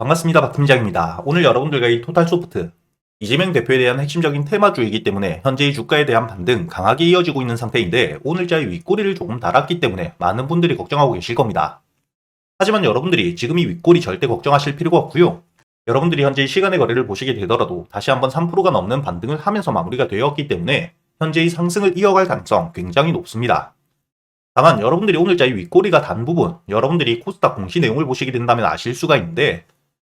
반갑습니다. 박 팀장입니다. 오늘 여러분들과 이 토탈소프트, 이재명 대표에 대한 핵심적인 테마주이기 때문에 현재의 주가에 대한 반등 강하게 이어지고 있는 상태인데 오늘자의 윗꼬리를 조금 달았기 때문에 많은 분들이 걱정하고 계실 겁니다. 하지만 여러분들이 지금 이 윗꼬리 절대 걱정하실 필요가 없고요. 여러분들이 현재 시간의 거래를 보시게 되더라도 다시 한번 3%가 넘는 반등을 하면서 마무리가 되었기 때문에 현재의 상승을 이어갈 가능성 굉장히 높습니다. 다만 여러분들이 오늘자의 윗꼬리가 단 부분, 여러분들이 코스닥 공시 내용을 보시게 된다면 아실 수가 있는데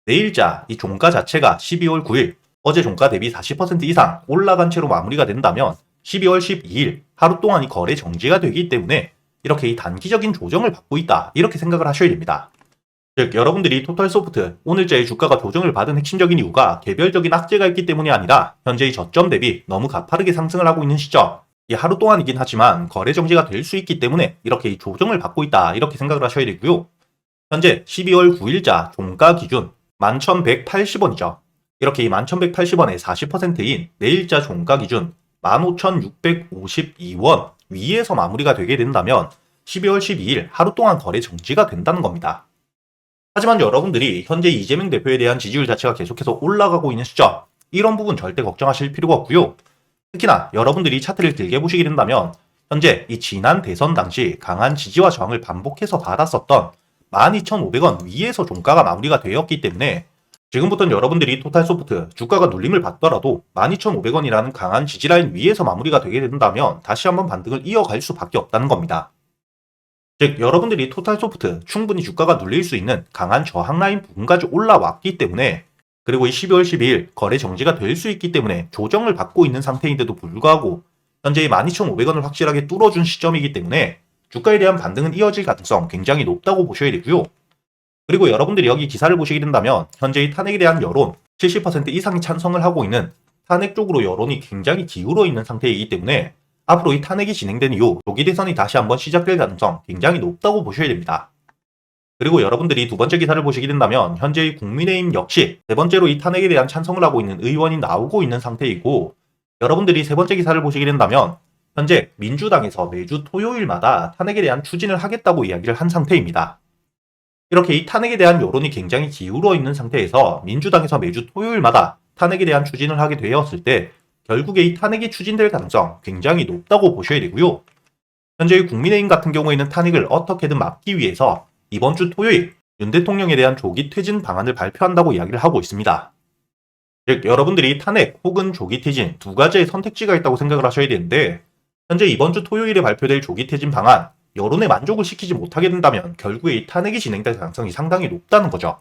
내일자 이 종가 자체가 12월 9일 어제 종가 대비 40% 이상 올라간 채로 마무리가 된다면 12월 12일 하루 동안 이 거래 정지가 되기 때문에 이렇게 이 단기적인 조정을 받고 있다 이렇게 생각을 하셔야 됩니다. 즉 여러분들이 토탈소프트 오늘자의 주가가 조정을 받은 핵심적인 이유가 개별적인 악재가 있기 때문이 아니라 현재의 저점 대비 너무 가파르게 상승을 하고 있는 시점 이 하루 동안이긴 하지만 거래 정지가 될 수 있기 때문에 이렇게 이 조정을 받고 있다 이렇게 생각을 하셔야 되고요. 현재 12월 9일자 종가 기준 11,180원이죠. 이렇게 이 11,180원의 40%인 내일자 종가 기준 15,652원 위에서 마무리가 되게 된다면 12월 12일 하루 동안 거래 정지가 된다는 겁니다. 하지만 여러분들이 현재 이재명 대표에 대한 지지율 자체가 계속해서 올라가고 있는 시점 이런 부분 절대 걱정하실 필요가 없고요. 특히나 여러분들이 차트를 길게 보시게 된다면 현재 이 지난 대선 당시 강한 지지와 저항을 반복해서 받았었던 12,500원 위에서 종가가 마무리가 되었기 때문에 지금부터는 여러분들이 토탈소프트 주가가 눌림을 받더라도 12,500원이라는 강한 지지라인 위에서 마무리가 되게 된다면 다시 한번 반등을 이어갈 수밖에 없다는 겁니다. 즉 여러분들이 토탈소프트 충분히 주가가 눌릴 수 있는 강한 저항 라인 부분까지 올라왔기 때문에 그리고 이 12월 12일 거래 정지가 될 수 있기 때문에 조정을 받고 있는 상태인데도 불구하고 현재 이 12,500원을 확실하게 뚫어준 시점이기 때문에 주가에 대한 반등은 이어질 가능성 굉장히 높다고 보셔야 되고요. 그리고 여러분들이 여기 기사를 보시게 된다면 현재 이 탄핵에 대한 여론 70% 이상이 찬성을 하고 있는 탄핵 쪽으로 여론이 굉장히 기울어 있는 상태이기 때문에 앞으로 이 탄핵이 진행된 이후 조기 대선이 다시 한번 시작될 가능성 굉장히 높다고 보셔야 됩니다. 그리고 여러분들이 두 번째 기사를 보시게 된다면 현재 국민의힘 역시 세 번째로 이 탄핵에 대한 찬성을 하고 있는 의원이 나오고 있는 상태이고 여러분들이 세 번째 기사를 보시게 된다면 현재 민주당에서 매주 토요일마다 탄핵에 대한 추진을 하겠다고 이야기를 한 상태입니다. 이렇게 이 탄핵에 대한 여론이 굉장히 기울어 있는 상태에서 민주당에서 매주 토요일마다 탄핵에 대한 추진을 하게 되었을 때 결국에 이 탄핵이 추진될 가능성 굉장히 높다고 보셔야 되고요. 현재 국민의힘 같은 경우에는 탄핵을 어떻게든 막기 위해서 이번 주 토요일 윤 대통령에 대한 조기 퇴진 방안을 발표한다고 이야기를 하고 있습니다. 즉 여러분들이 탄핵 혹은 조기 퇴진 두 가지의 선택지가 있다고 생각을 하셔야 되는데 현재 이번 주 토요일에 발표될 조기 퇴진 방안 여론에 만족을 시키지 못하게 된다면 결국에 이 탄핵이 진행될 가능성이 상당히 높다는 거죠.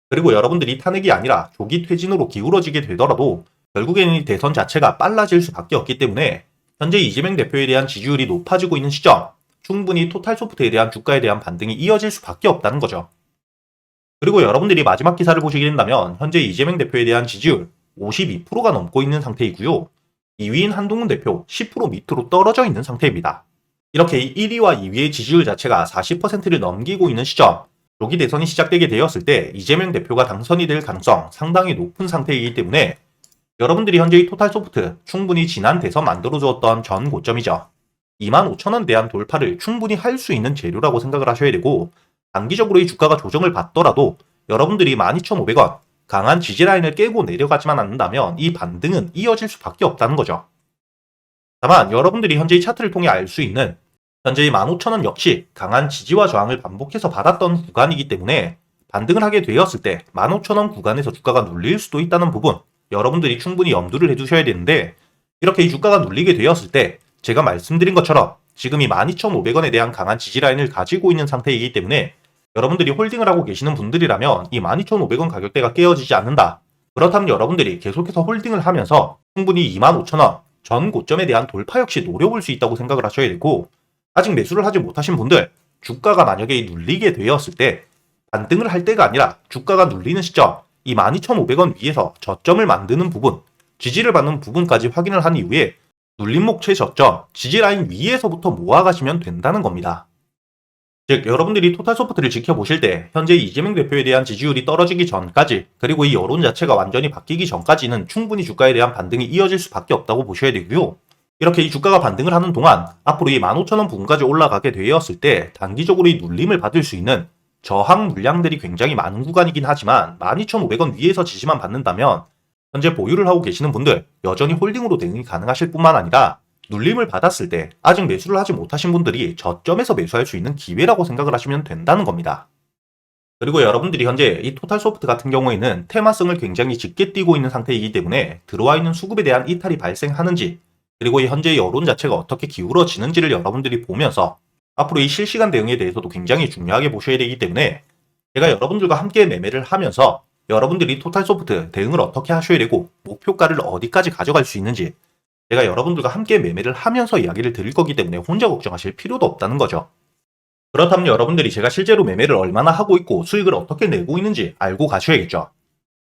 그리고 여러분들이 탄핵이 아니라 조기 퇴진으로 기울어지게 되더라도 결국에는 이 대선 자체가 빨라질 수밖에 없기 때문에 현재 이재명 대표에 대한 지지율이 높아지고 있는 시점 충분히 토탈소프트에 대한 주가에 대한 반등이 이어질 수밖에 없다는 거죠. 그리고 여러분들이 마지막 기사를 보시게 된다면 현재 이재명 대표에 대한 지지율 52%가 넘고 있는 상태이고요. 2위인 한동훈 대표 10% 밑으로 떨어져 있는 상태입니다. 이렇게 1위와 2위의 지지율 자체가 40%를 넘기고 있는 시점 조기 대선이 시작되게 되었을 때 이재명 대표가 당선이 될 가능성 상당히 높은 상태이기 때문에 여러분들이 현재 이 토탈소프트 충분히 지난 대선 만들어주었던 전 고점이죠. 25,000원 대한 돌파를 충분히 할 수 있는 재료라고 생각을 하셔야 되고 단기적으로 이 주가가 조정을 받더라도 여러분들이 12,500원 강한 지지라인을 깨고 내려가지만 않는다면 이 반등은 이어질 수밖에 없다는 거죠. 다만 여러분들이 현재 이 차트를 통해 알 수 있는 현재 이 15,000원 역시 강한 지지와 저항을 반복해서 받았던 구간이기 때문에 반등을 하게 되었을 때 15,000원 구간에서 주가가 눌릴 수도 있다는 부분 여러분들이 충분히 염두를 해두셔야 되는데 이렇게 이 주가가 눌리게 되었을 때 제가 말씀드린 것처럼 지금 이 12,500원에 대한 강한 지지라인을 가지고 있는 상태이기 때문에 여러분들이 홀딩을 하고 계시는 분들이라면 이 12,500원 가격대가 깨어지지 않는다. 그렇다면 여러분들이 계속해서 홀딩을 하면서 충분히 25,000원 전 고점에 대한 돌파 역시 노려볼 수 있다고 생각을 하셔야 되고 아직 매수를 하지 못하신 분들 주가가 만약에 눌리게 되었을 때 반등을 할 때가 아니라 주가가 눌리는 시점 이 12,500원 위에서 저점을 만드는 부분 지지를 받는 부분까지 확인을 한 이후에 눌림목 최저점 지지라인 위에서부터 모아가시면 된다는 겁니다. 즉 여러분들이 토탈소프트를 지켜보실 때 현재 이재명 대표에 대한 지지율이 떨어지기 전까지 그리고 이 여론 자체가 완전히 바뀌기 전까지는 충분히 주가에 대한 반등이 이어질 수밖에 없다고 보셔야 되고요. 이렇게 이 주가가 반등을 하는 동안 앞으로 이 15,000원 부근까지 올라가게 되었을 때 단기적으로 이 눌림을 받을 수 있는 저항 물량들이 굉장히 많은 구간이긴 하지만 12,500원 위에서 지지만 받는다면 현재 보유를 하고 계시는 분들 여전히 홀딩으로 대응이 가능하실 뿐만 아니라 눌림을 받았을 때 아직 매수를 하지 못하신 분들이 저점에서 매수할 수 있는 기회라고 생각을 하시면 된다는 겁니다. 그리고 여러분들이 현재 이 토탈소프트 같은 경우에는 테마성을 굉장히 짙게 띄고 있는 상태이기 때문에 들어와 있는 수급에 대한 이탈이 발생하는지 그리고 이 현재 여론 자체가 어떻게 기울어지는지를 여러분들이 보면서 앞으로 이 실시간 대응에 대해서도 굉장히 중요하게 보셔야 되기 때문에 제가 여러분들과 함께 매매를 하면서 여러분들이 토탈소프트 대응을 어떻게 하셔야 되고 목표가를 어디까지 가져갈 수 있는지 제가 여러분들과 함께 매매를 하면서 이야기를 드릴 거기 때문에 혼자 걱정하실 필요도 없다는 거죠. 그렇다면 여러분들이 제가 실제로 매매를 얼마나 하고 있고 수익을 어떻게 내고 있는지 알고 가셔야겠죠.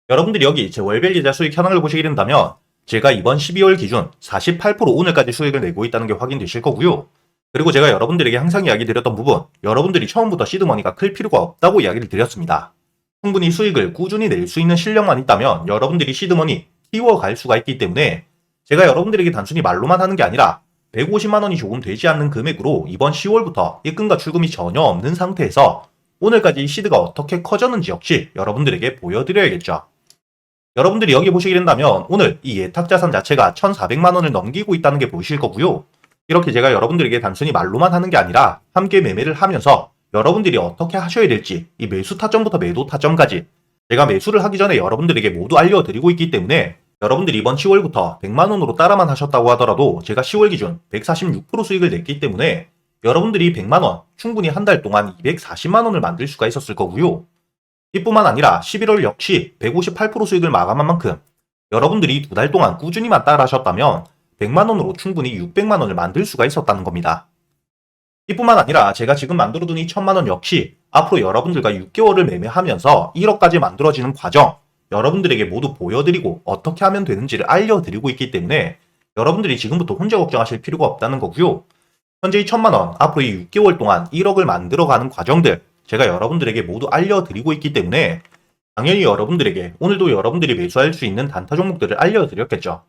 여러분들이 여기 제 월별 계좌 수익 현황을 보시게 된다면 제가 이번 12월 기준 48% 오늘까지 수익을 내고 있다는 게 확인되실 거고요. 그리고 제가 여러분들에게 항상 이야기 드렸던 부분, 여러분들이 처음부터 시드머니가 클 필요가 없다고 이야기를 드렸습니다. 충분히 수익을 꾸준히 낼 수 있는 실력만 있다면 여러분들이 시드머니 키워갈 수가 있기 때문에 제가 여러분들에게 단순히 말로만 하는 게 아니라 150만원이 조금 되지 않는 금액으로 이번 10월부터 입금과 출금이 전혀 없는 상태에서 오늘까지 시드가 어떻게 커졌는지 역시 여러분들에게 보여드려야겠죠. 여러분들이 여기 보시게 된다면 오늘 이 예탁자산 자체가 1,400만원을 넘기고 있다는 게 보이실 거고요. 이렇게 제가 여러분들에게 단순히 말로만 하는 게 아니라 함께 매매를 하면서 여러분들이 어떻게 하셔야 될지 이 매수 타점부터 매도 타점까지 제가 매수를 하기 전에 여러분들에게 모두 알려드리고 있기 때문에 여러분들이 이번 10월부터 100만원으로 따라만 하셨다고 하더라도 제가 10월 기준 146% 수익을 냈기 때문에 여러분들이 100만원 충분히 한 달 동안 240만원을 만들 수가 있었을 거고요. 이뿐만 아니라 11월 역시 158% 수익을 마감한 만큼 여러분들이 두 달 동안 꾸준히만 따라 하셨다면 100만원으로 충분히 600만원을 만들 수가 있었다는 겁니다. 이뿐만 아니라 제가 지금 만들어둔 이 1000만원 역시 앞으로 여러분들과 6개월을 매매하면서 1억까지 만들어지는 과정 여러분들에게 모두 보여드리고 어떻게 하면 되는지를 알려드리고 있기 때문에 여러분들이 지금부터 혼자 걱정하실 필요가 없다는 거고요. 현재 이 1000만원 앞으로 이 6개월 동안 1억을 만들어가는 과정들 제가 여러분들에게 모두 알려드리고 있기 때문에 당연히 여러분들에게 오늘도 여러분들이 매수할 수 있는 단타 종목들을 알려드렸겠죠.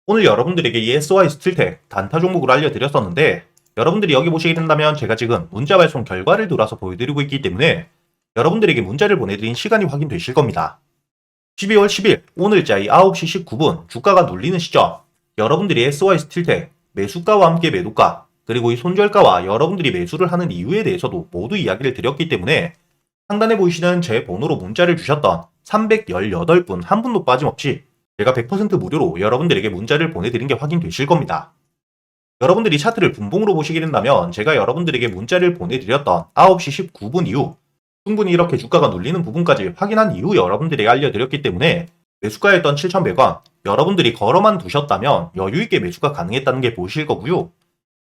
오늘 여러분들에게 이 SY 스틸텍 단타 종목을 알려드렸었는데 여러분들이 여기 보시게 된다면 제가 지금 문자 발송 결과를 돌아서 보여드리고 있기 때문에 여러분들에게 문자를 보내드린 시간이 확인되실 겁니다. 12월 10일 오늘자 이 9시 19분 주가가 눌리는 시점 여러분들이 SY 스틸텍 매수가와 함께 매도가 그리고 이 손절가와 여러분들이 매수를 하는 이유에 대해서도 모두 이야기를 드렸기 때문에 상단에 보이시는 제 번호로 문자를 주셨던 318분 한 분도 빠짐없이 제가 100% 무료로 여러분들에게 문자를 보내드린 게 확인되실 겁니다. 여러분들이 차트를 분봉으로 보시게 된다면 제가 여러분들에게 문자를 보내드렸던 9시 19분 이후 충분히 이렇게 주가가 눌리는 부분까지 확인한 이후 여러분들에게 알려드렸기 때문에 매수가였던 7,100원 여러분들이 걸어만 두셨다면 여유있게 매수가 가능했다는 게 보이실 거고요.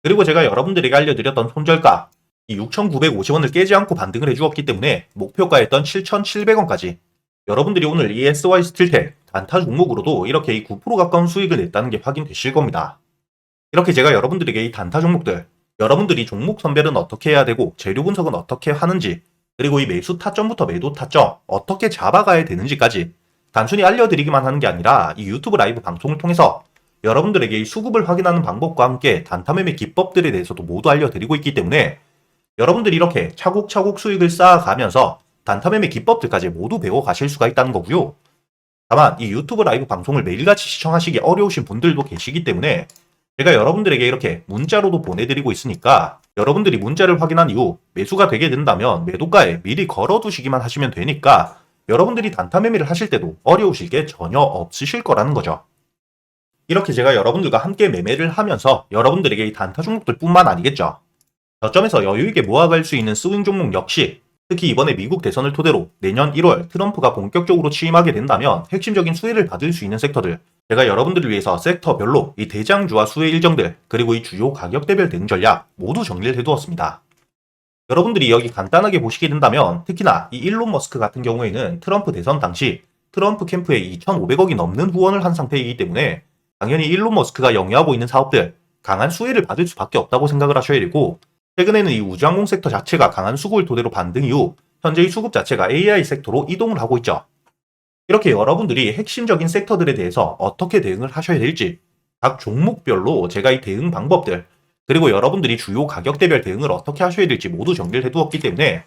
그리고 제가 여러분들에게 알려드렸던 손절가 이 6,950원을 깨지 않고 반등을 해주었기 때문에 목표가였던 7,700원까지 여러분들이 오늘 이 SY 스틸텍 단타 종목으로도 이렇게 이 9% 가까운 수익을 냈다는 게 확인되실 겁니다. 이렇게 제가 여러분들에게 이 단타 종목들 여러분들이 종목 선별은 어떻게 해야 되고 재료 분석은 어떻게 하는지 그리고 이 매수 타점부터 매도 타점 어떻게 잡아가야 되는지까지 단순히 알려드리기만 하는 게 아니라 이 유튜브 라이브 방송을 통해서 여러분들에게 이 수급을 확인하는 방법과 함께 단타 매매 기법들에 대해서도 모두 알려드리고 있기 때문에 여러분들이 이렇게 차곡차곡 수익을 쌓아가면서 단타 매매 기법들까지 모두 배워가실 수가 있다는 거고요. 다만 이 유튜브 라이브 방송을 매일같이 시청하시기 어려우신 분들도 계시기 때문에 제가 여러분들에게 이렇게 문자로도 보내드리고 있으니까 여러분들이 문자를 확인한 이후 매수가 되게 된다면 매도가에 미리 걸어두시기만 하시면 되니까 여러분들이 단타 매매를 하실 때도 어려우실 게 전혀 없으실 거라는 거죠. 이렇게 제가 여러분들과 함께 매매를 하면서 여러분들에게 이 단타 종목들 뿐만 아니겠죠. 저점에서 여유있게 모아갈 수 있는 스윙 종목 역시 특히 이번에 미국 대선을 토대로 내년 1월 트럼프가 본격적으로 취임하게 된다면 핵심적인 수혜를 받을 수 있는 섹터들 제가 여러분들을 위해서 섹터별로 이 대장주와 수혜 일정들 그리고 이 주요 가격대별 대응 전략 모두 정리를 해두었습니다. 여러분들이 여기 간단하게 보시게 된다면 특히나 이 일론 머스크 같은 경우에는 트럼프 대선 당시 트럼프 캠프에 2,500억이 넘는 후원을 한 상태이기 때문에 당연히 일론 머스크가 영위하고 있는 사업들 강한 수혜를 받을 수밖에 없다고 생각을 하셔야 되고 최근에는 이 우주항공 섹터 자체가 강한 수급을 토대로 반등 이후 현재 이 수급 자체가 AI 섹터로 이동을 하고 있죠. 이렇게 여러분들이 핵심적인 섹터들에 대해서 어떻게 대응을 하셔야 될지 각 종목별로 제가 이 대응 방법들 그리고 여러분들이 주요 가격대별 대응을 어떻게 하셔야 될지 모두 정리를 해두었기 때문에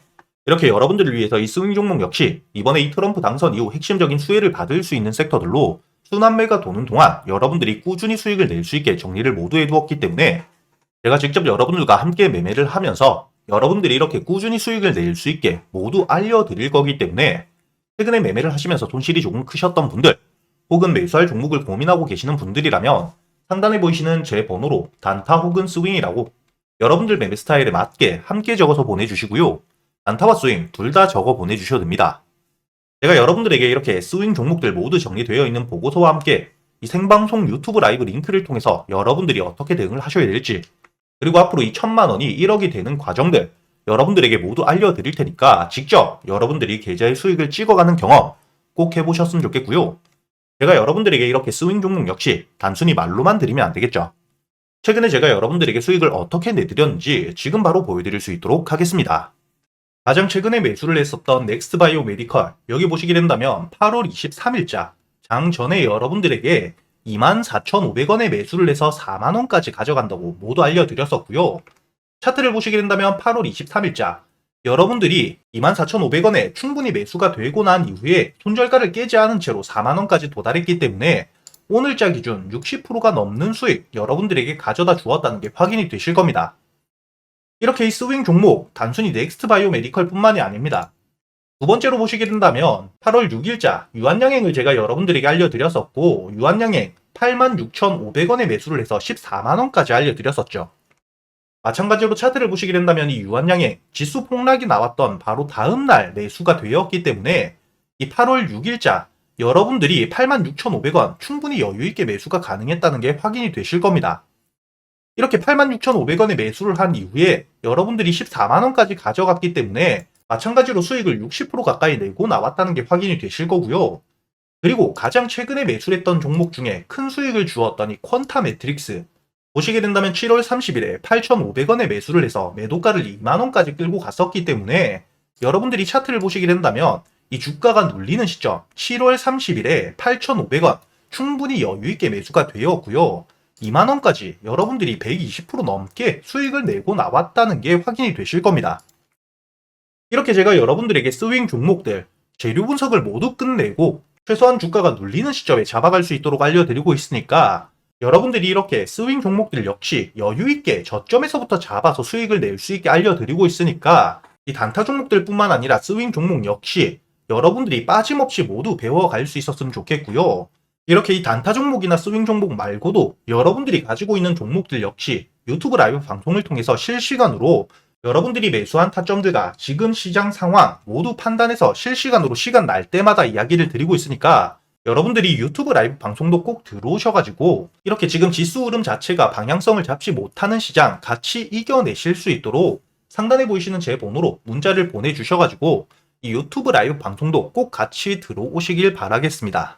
이렇게 여러분들을 위해서 이 스윙 종목 역시 이번에 이 트럼프 당선 이후 핵심적인 수혜를 받을 수 있는 섹터들로 순환매가 도는 동안 여러분들이 꾸준히 수익을 낼 수 있게 정리를 모두 해두었기 때문에 제가 직접 여러분들과 함께 매매를 하면서 여러분들이 이렇게 꾸준히 수익을 낼 수 있게 모두 알려드릴 거기 때문에 최근에 매매를 하시면서 손실이 조금 크셨던 분들 혹은 매수할 종목을 고민하고 계시는 분들이라면 상단에 보이시는 제 번호로 단타 혹은 스윙이라고 여러분들 매매 스타일에 맞게 함께 적어서 보내주시고요. 단타와 스윙 둘 다 적어 보내주셔도 됩니다. 제가 여러분들에게 이렇게 스윙 종목들 모두 정리되어 있는 보고서와 함께 이 생방송 유튜브 라이브 링크를 통해서 여러분들이 어떻게 대응을 하셔야 될지 그리고 앞으로 이 1000만원이 1억이 되는 과정들 여러분들에게 모두 알려드릴 테니까 직접 여러분들이 계좌의 수익을 찍어가는 경험 꼭 해보셨으면 좋겠고요. 제가 여러분들에게 이렇게 스윙 종목 역시 단순히 말로만 드리면 안 되겠죠. 최근에 제가 여러분들에게 수익을 어떻게 내드렸는지 지금 바로 보여드릴 수 있도록 하겠습니다. 가장 최근에 매수를 했었던 넥스트바이오 메디컬 여기 보시게 된다면 8월 23일자 장 전에 여러분들에게 24,500원에 매수를 해서 4만원까지 가져간다고 모두 알려드렸었고요. 차트를 보시게 된다면 8월 23일자 여러분들이 24,500원에 충분히 매수가 되고 난 이후에 손절가를 깨지 않은 채로 4만원까지 도달했기 때문에 오늘자 기준 60%가 넘는 수익 여러분들에게 가져다 주었다는 게 확인이 되실 겁니다. 이렇게 이 스윙 종목 단순히 넥스트바이오 메디컬 뿐만이 아닙니다. 두 번째로 보시게 된다면 8월 6일자 유한양행을 제가 여러분들에게 알려드렸었고 유한양행 86,500원에 매수를 해서 14만원까지 알려드렸었죠. 마찬가지로 차트를 보시게 된다면 이 유한양행 지수 폭락이 나왔던 바로 다음날 매수가 되었기 때문에 이 8월 6일자 여러분들이 86,500원 충분히 여유있게 매수가 가능했다는 게 확인이 되실 겁니다. 이렇게 86,500원에 매수를 한 이후에 여러분들이 14만원까지 가져갔기 때문에 마찬가지로 수익을 60% 가까이 내고 나왔다는 게 확인이 되실 거고요. 그리고 가장 최근에 매수했던 종목 중에 큰 수익을 주었던 이 퀀타 매트릭스 보시게 된다면 7월 30일에 8,500원에 매수를 해서 매도가를 2만원까지 끌고 갔었기 때문에 여러분들이 차트를 보시게 된다면 이 주가가 눌리는 시점 7월 30일에 8,500원 충분히 여유있게 매수가 되었고요. 2만원까지 여러분들이 120% 넘게 수익을 내고 나왔다는 게 확인이 되실 겁니다. 이렇게 제가 여러분들에게 스윙 종목들 재료 분석을 모두 끝내고 최소한 주가가 눌리는 시점에 잡아갈 수 있도록 알려드리고 있으니까 여러분들이 이렇게 스윙 종목들 역시 여유있게 저점에서부터 잡아서 수익을 낼 수 있게 알려드리고 있으니까 이 단타 종목들 뿐만 아니라 스윙 종목 역시 여러분들이 빠짐없이 모두 배워갈 수 있었으면 좋겠고요. 이렇게 이 단타 종목이나 스윙 종목 말고도 여러분들이 가지고 있는 종목들 역시 유튜브 라이브 방송을 통해서 실시간으로 여러분들이 매수한 타점들과 지금 시장 상황 모두 판단해서 실시간으로 시간 날 때마다 이야기를 드리고 있으니까 여러분들이 유튜브 라이브 방송도 꼭 들어오셔가지고 이렇게 지금 지수 흐름 자체가 방향성을 잡지 못하는 시장 같이 이겨내실 수 있도록 상단에 보이시는 제 번호로 문자를 보내주셔가지고 이 유튜브 라이브 방송도 꼭 같이 들어오시길 바라겠습니다.